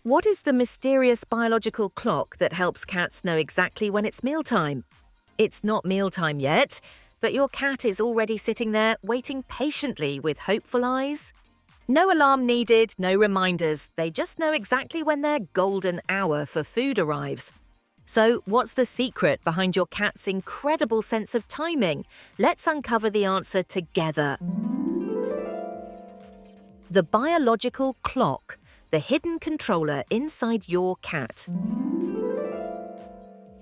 What is the mysterious biological clock that helps cats know exactly when it's mealtime? It's not mealtime yet, but your cat is already sitting there waiting patiently with hopeful eyes. No alarm needed, no reminders. They just know exactly when their golden hour for food arrives. So, what's the secret behind your cat's incredible sense of timing? Let's uncover the answer together. The biological clock, the hidden controller inside your cat.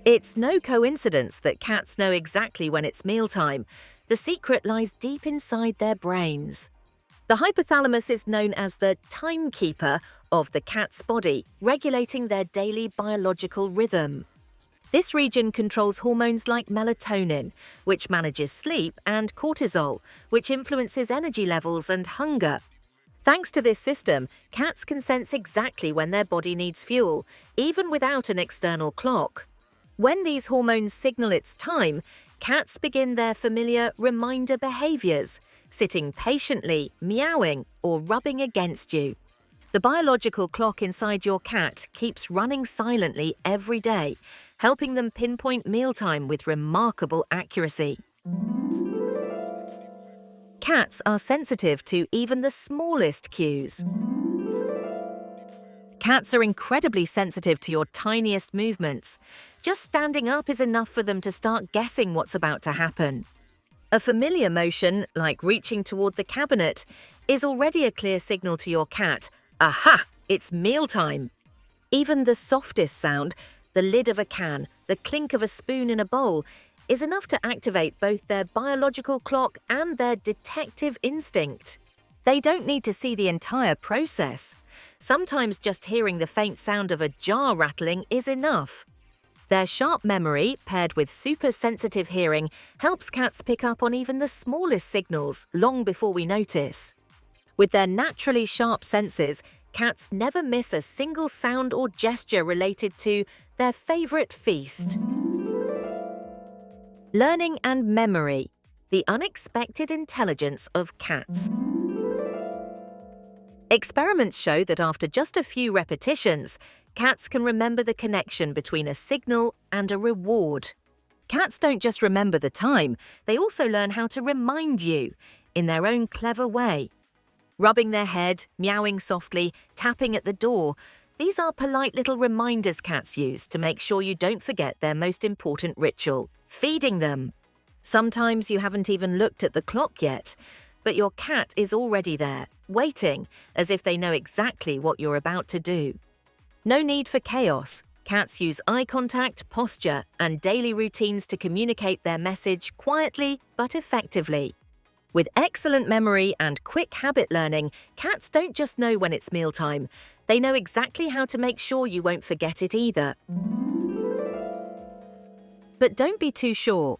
It's no coincidence that cats know exactly when it's mealtime. The secret lies deep inside their brains. The hypothalamus is known as the timekeeper of the cat's body, regulating their daily biological rhythm. This region controls hormones like melatonin, which manages sleep, and cortisol, which influences energy levels and hunger. Thanks to this system, cats can sense exactly when their body needs fuel, even without an external clock. When these hormones signal it's time, cats begin their familiar reminder behaviors, sitting patiently, meowing, or rubbing against you. The biological clock inside your cat keeps running silently every day, helping them pinpoint mealtime with remarkable accuracy. Cats are sensitive to even the smallest cues. Cats are incredibly sensitive to your tiniest movements. Just standing up is enough for them to start guessing what's about to happen. A familiar motion, like reaching toward the cabinet, is already a clear signal to your cat, "Aha! It's mealtime!" Even the softest sound, the lid of a can, the clink of a spoon in a bowl, is enough to activate both their biological clock and their detective instinct. They don't need to see the entire process. Sometimes just hearing the faint sound of a jar rattling is enough. Their sharp memory, paired with super sensitive hearing, helps cats pick up on even the smallest signals long before we notice. With their naturally sharp senses, cats never miss a single sound or gesture related to their favorite feast. Learning and memory, the unexpected intelligence of cats. Experiments show that after just a few repetitions, cats can remember the connection between a signal and a reward. Cats don't just remember the time, they also learn how to remind you in their own clever way. Rubbing their head, meowing softly, tapping at the door, these are polite little reminders cats use to make sure you don't forget their most important ritual, feeding them. Sometimes you haven't even looked at the clock yet, but your cat is already there, waiting, as if they know exactly what you're about to do. No need for chaos. Cats use eye contact, posture, and daily routines to communicate their message quietly but effectively. With excellent memory and quick habit learning, cats don't just know when it's mealtime. They know exactly how to make sure you won't forget it either. But don't be too sure.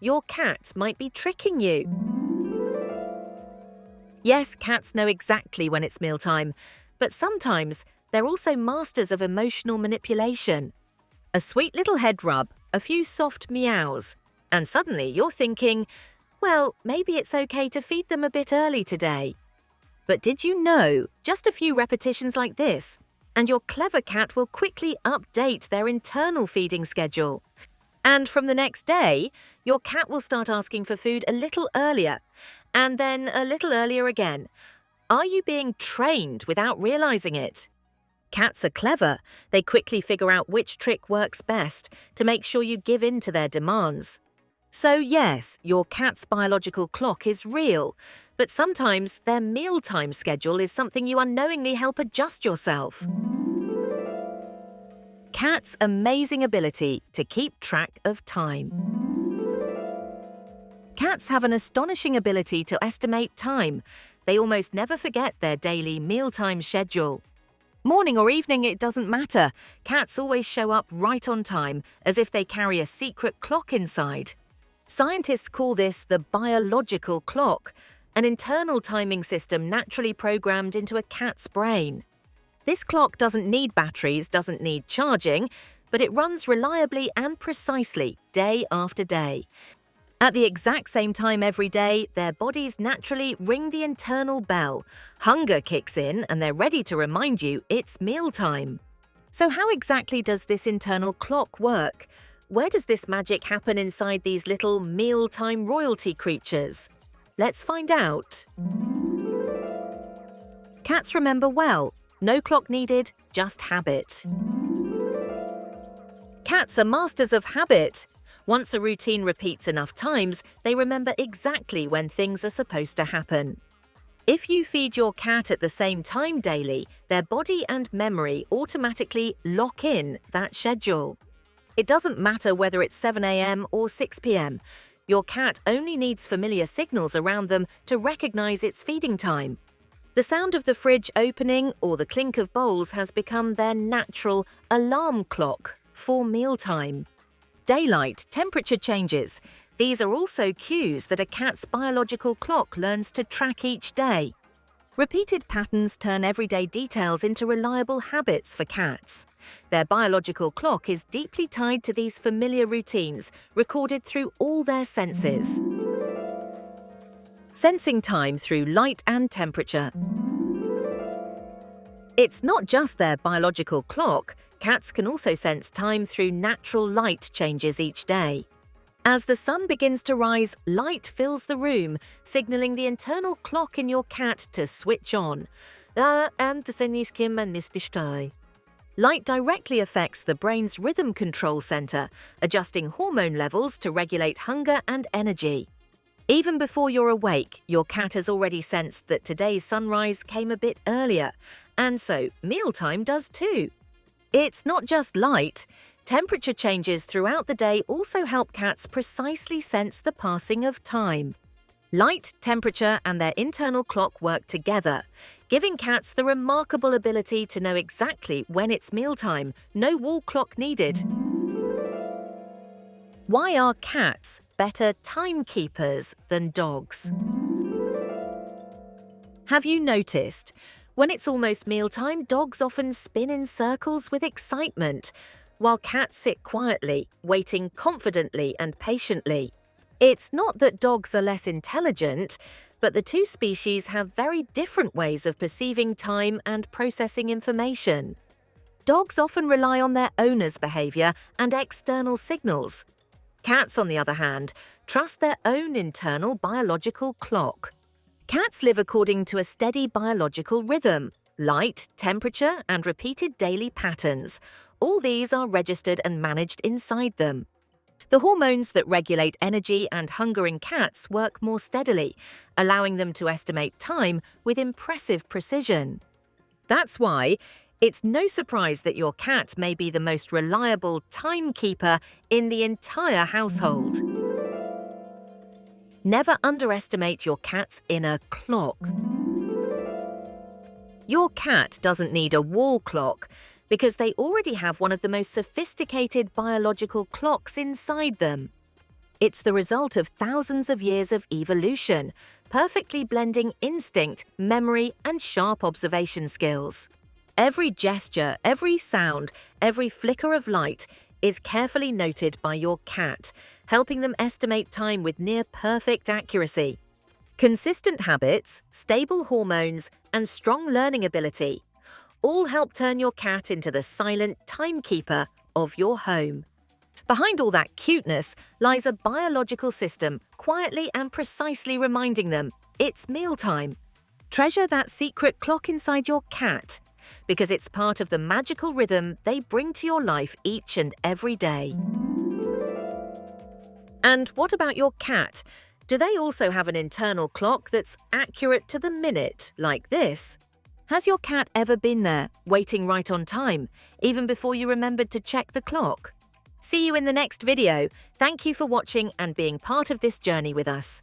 Your cat might be tricking you. Yes, cats know exactly when it's mealtime, but sometimes they're also masters of emotional manipulation. A sweet little head rub, a few soft meows, and suddenly you're thinking, well, maybe it's okay to feed them a bit early today. But did you know, just a few repetitions like this, and your clever cat will quickly update their internal feeding schedule. And from the next day, your cat will start asking for food a little earlier, and then a little earlier again. Are you being trained without realizing it? Cats are clever. They quickly figure out which trick works best to make sure you give in to their demands. So yes, your cat's biological clock is real, but sometimes their mealtime schedule is something you unknowingly help adjust yourself. Cats' amazing ability to keep track of time. Cats have an astonishing ability to estimate time. They almost never forget their daily mealtime schedule. Morning or evening, it doesn't matter. Cats always show up right on time, as if they carry a secret clock inside. Scientists call this the biological clock, an internal timing system naturally programmed into a cat's brain. This clock doesn't need batteries, doesn't need charging, but it runs reliably and precisely day after day. At the exact same time every day, their bodies naturally ring the internal bell. Hunger kicks in and they're ready to remind you it's mealtime. So how exactly does this internal clock work? Where does this magic happen inside these little mealtime royalty creatures? Let's find out. Cats remember well. No clock needed, just habit. Cats are masters of habit. Once a routine repeats enough times, they remember exactly when things are supposed to happen. If you feed your cat at the same time daily, their body and memory automatically lock in that schedule. It doesn't matter whether it's 7 a.m. or 6 p.m. Your cat only needs familiar signals around them to recognize it's feeding time. The sound of the fridge opening or the clink of bowls has become their natural alarm clock for mealtime. Daylight, temperature changes. These are also cues that a cat's biological clock learns to track each day. Repeated patterns turn everyday details into reliable habits for cats. Their biological clock is deeply tied to these familiar routines, recorded through all their senses. Sensing time through light and temperature. It's not just their biological clock. Cats can also sense time through natural light changes each day. As the sun begins to rise, light fills the room, signaling the internal clock in your cat to switch on. Light directly affects the brain's rhythm control center, adjusting hormone levels to regulate hunger and energy. Even before you're awake, your cat has already sensed that today's sunrise came a bit earlier, and so mealtime does too. It's not just light. Temperature changes throughout the day also help cats precisely sense the passing of time. Light, temperature, and their internal clock work together, giving cats the remarkable ability to know exactly when it's mealtime, no wall clock needed. Why are cats better timekeepers than dogs? Have you noticed? When it's almost mealtime, dogs often spin in circles with excitement, while cats sit quietly, waiting confidently and patiently. It's not that dogs are less intelligent, but the two species have very different ways of perceiving time and processing information. Dogs often rely on their owner's behavior and external signals. Cats, on the other hand, trust their own internal biological clock. Cats live according to a steady biological rhythm, light, temperature, and repeated daily patterns. All these are registered and managed inside them. The hormones that regulate energy and hunger in cats work more steadily, allowing them to estimate time with impressive precision. That's why it's no surprise that your cat may be the most reliable timekeeper in the entire household. Never underestimate your cat's inner clock. Your cat doesn't need a wall clock because they already have one of the most sophisticated biological clocks inside them. It's the result of thousands of years of evolution, perfectly blending instinct, memory, and sharp observation skills. Every gesture, every sound, every flicker of light is carefully noted by your cat, helping them estimate time with near-perfect accuracy. Consistent habits, stable hormones, and strong learning ability all help turn your cat into the silent timekeeper of your home. Behind all that cuteness lies a biological system quietly and precisely reminding them it's mealtime. Treasure that secret clock inside your cat, because it's part of the magical rhythm they bring to your life each and every day. And what about your cat? Do they also have an internal clock that's accurate to the minute, like this? Has your cat ever been there, waiting right on time, even before you remembered to check the clock? See you in the next video. Thank you for watching and being part of this journey with us.